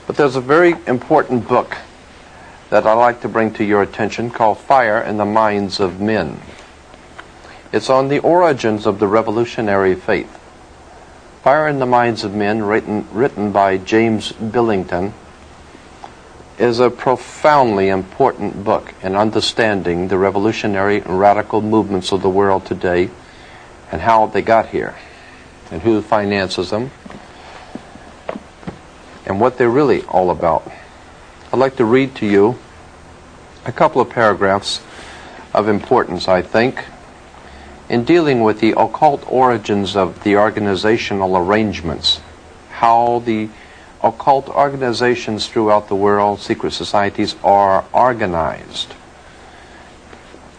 But there's a very important book that I'd like to bring to your attention called Fire in the Minds of Men. It's on the origins of the revolutionary faith. Fire in the Minds of Men, written by James Billington, is a profoundly important book in understanding the revolutionary and radical movements of the world today and how they got here and who finances them and what they're really all about. I'd like to read to you a couple of paragraphs of importance, I think, in dealing with the occult origins of the organizational arrangements, how the occult organizations throughout the world, secret societies, are organized.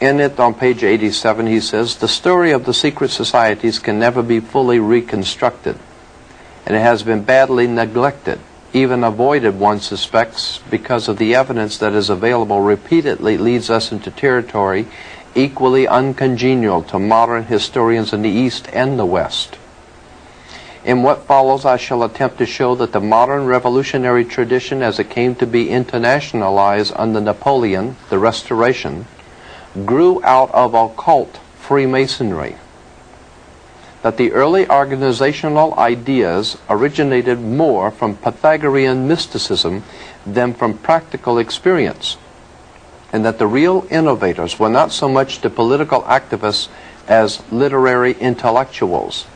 In it, on page 87, he says, "The story of the secret societies can never be fully reconstructed, and it has been badly neglected, even avoided, one suspects, because of the evidence that is available repeatedly leads us into territory equally uncongenial to modern historians in the East and the West. In what follows, I shall attempt to show that the modern revolutionary tradition as it came to be internationalized under Napoleon, the Restoration, grew out of occult Freemasonry. That the early organizational ideas originated more from Pythagorean mysticism than from practical experience, and that the real innovators were not so much the political activists as literary intellectuals,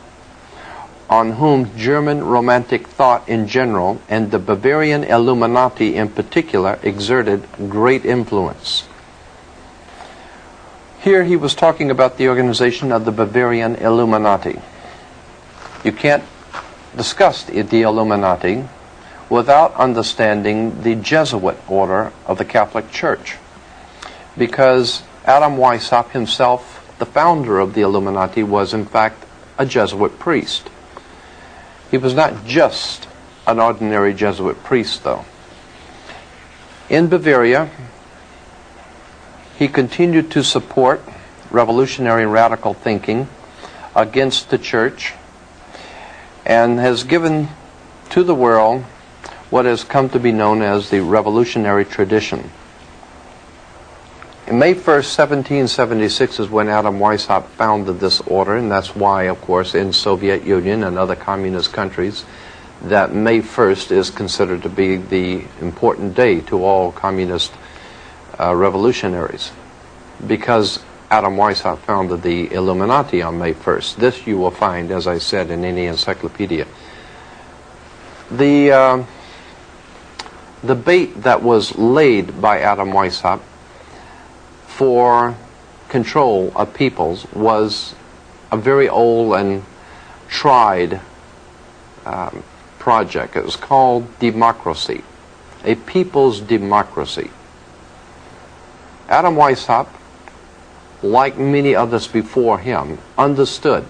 on whom German Romantic thought in general and the Bavarian Illuminati in particular exerted great influence." Here he was talking about the organization of the Bavarian Illuminati. You can't discuss the Illuminati without understanding the Jesuit order of the Catholic Church, because Adam Weishaupt himself, the founder of the Illuminati, was in fact a Jesuit priest. He was not just an ordinary Jesuit priest, though. In Bavaria, he continued to support revolutionary radical thinking against the church and has given to the world what has come to be known as the revolutionary tradition. In May 1st, 1776 is when Adam Weishaupt founded this order, and that's why, of course, in Soviet Union and other communist countries, that May 1st is considered to be the important day to all communist revolutionaries, because Adam Weishaupt founded the Illuminati on May 1st. This you will find, as I said, in any encyclopedia. The bait that was laid by Adam Weishaupt for control of peoples was a very old and tried project. It was called democracy, a people's democracy. Adam Weishaupt, like many others before him, understood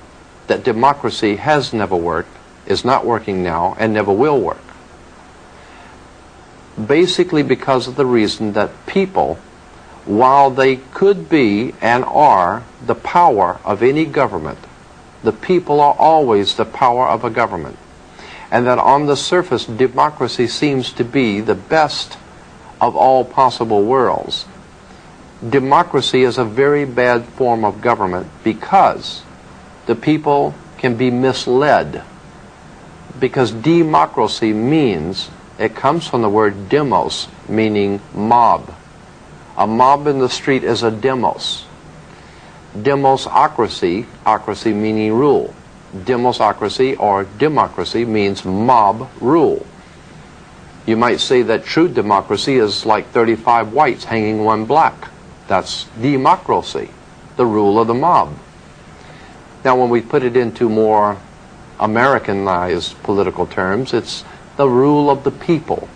that democracy has never worked, is not working now, and never will work. Basically because of the reason that people, while they could be and are the power of any government, the people are always the power of a government. And that on the surface, democracy seems to be the best of all possible worlds. Democracy is a very bad form of government because the people can be misled. Because democracy means, it comes from the word demos, meaning mob. A mob in the street is a demos. Demosocracy, ocracy meaning rule. Demosocracy or democracy means mob rule. You might say that true democracy is like 35 whites hanging one black. That's democracy, the rule of the mob. Now when we put it into more Americanized political terms, it's the rule of the people.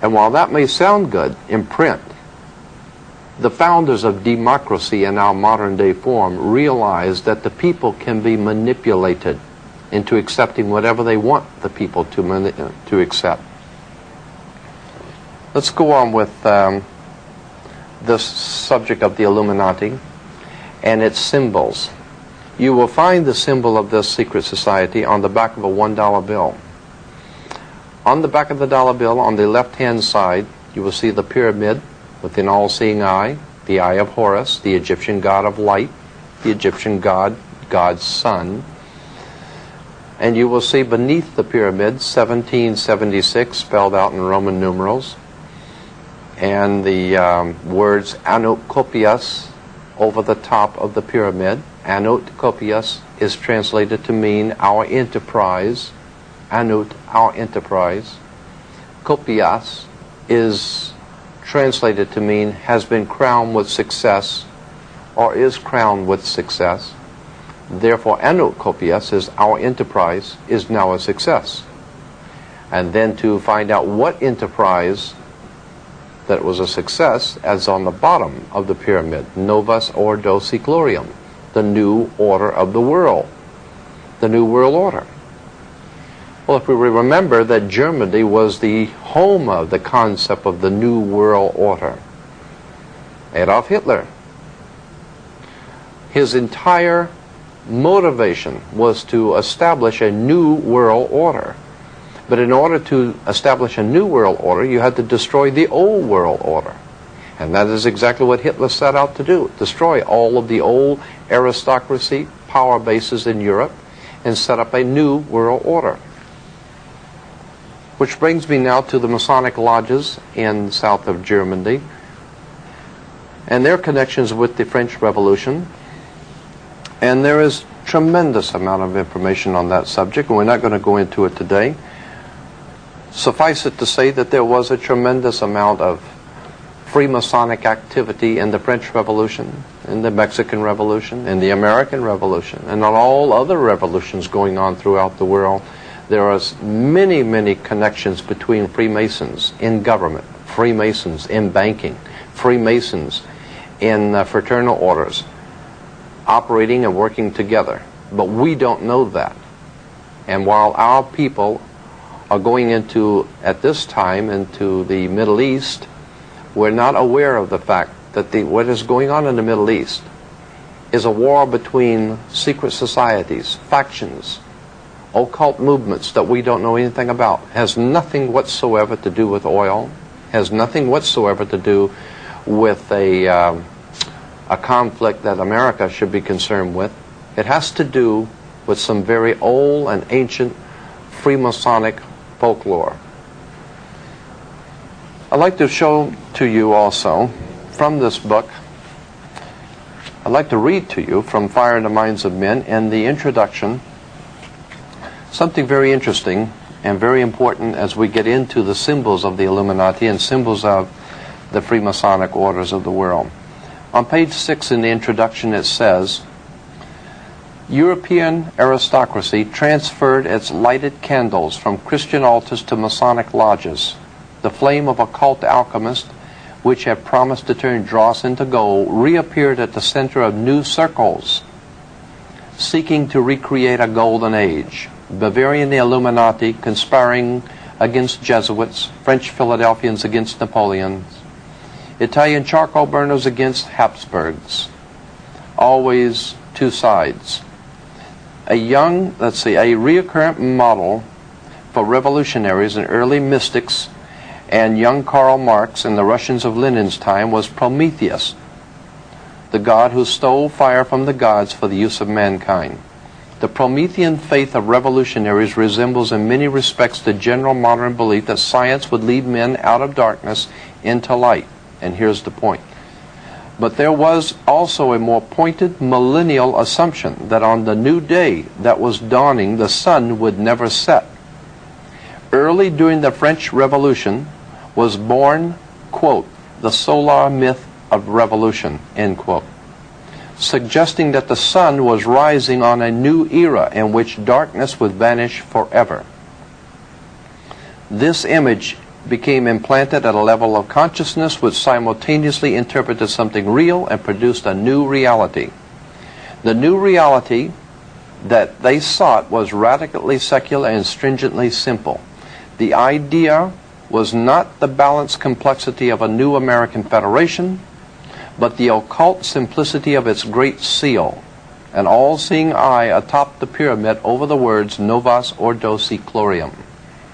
And while that may sound good in print, the founders of democracy in our modern day form realized that the people can be manipulated into accepting whatever they want the people to accept. Let's go on with this subject of the Illuminati and its symbols. You will find the symbol of this secret society on the back of a $1 bill. On the back of the dollar bill, on the left-hand side, you will see the pyramid with an all-seeing eye, the eye of Horus, the Egyptian god of light, the Egyptian god, God's son. And you will see beneath the pyramid 1776 spelled out in Roman numerals, and the words Anut Kopias over the top of the pyramid. Anut Kopias is translated to mean our enterprise. Anut, our enterprise. Kopias is translated to mean has been crowned with success or is crowned with success. Therefore, Anut Kopias is our enterprise is now a success. And then to find out what enterprise that was a success, as on the bottom of the pyramid, Novus Ordo Seclorium, the new order of the world, the new world order. Well, if we remember that Germany was the home of the concept of the new world order, Adolf Hitler, his entire motivation was to establish a new world order. But in order to establish a new world order, you had to destroy the old world order. And that is exactly what Hitler set out to do, destroy all of the old aristocracy, power bases in Europe, and set up a new world order. Which brings me now to the Masonic lodges in south of Germany and their connections with the French Revolution. And there is tremendous amount of information on that subject, and we're not going to go into it today. Suffice it to say that there was a tremendous amount of Freemasonic activity in the French Revolution, in the Mexican Revolution, in the American Revolution, and on all other revolutions going on throughout the world. There are many, many connections between Freemasons in government, Freemasons in banking, Freemasons in fraternal orders, operating and working together. But we don't know that. And while our people are going into, at this time, into the Middle East, we're not aware of the fact that what is going on in the Middle East is a war between secret societies, factions, occult movements that we don't know anything about. Has nothing whatsoever to do with oil, has nothing whatsoever to do with a conflict that America should be concerned with. It has to do with some very old and ancient Freemasonic folklore. I'd like to show to you also from this book, I'd like to read to you from Fire in the Minds of Men in the introduction something very interesting and very important as we get into the symbols of the Illuminati and symbols of the Freemasonic orders of the world. On page 6 in the introduction it says, European aristocracy transferred its lighted candles from Christian altars to Masonic lodges. The flame of occult alchemists, which had promised to turn dross into gold, reappeared at the center of new circles, seeking to recreate a golden age. Bavarian Illuminati conspiring against Jesuits, French Philadelphians against Napoleons, Italian charcoal burners against Habsburgs. Always two sides. A reoccurrent model for revolutionaries and early mystics and young Karl Marx and the Russians of Lenin's time was Prometheus, the god who stole fire from the gods for the use of mankind. The Promethean faith of revolutionaries resembles in many respects the general modern belief that science would lead men out of darkness into light. And here's the point. But there was also a more pointed millennial assumption that on the new day that was dawning, the sun would never set. Early during the French Revolution was born, quote, the solar myth of revolution, end quote, suggesting that the sun was rising on a new era in which darkness would vanish forever. This image became implanted at a level of consciousness which simultaneously interpreted something real and produced a new reality. The new reality that they sought was radically secular and stringently simple. The idea was not the balanced complexity of a new American Federation, but the occult simplicity of its great seal, an all-seeing eye atop the pyramid over the words Novus Ordo Seclorium.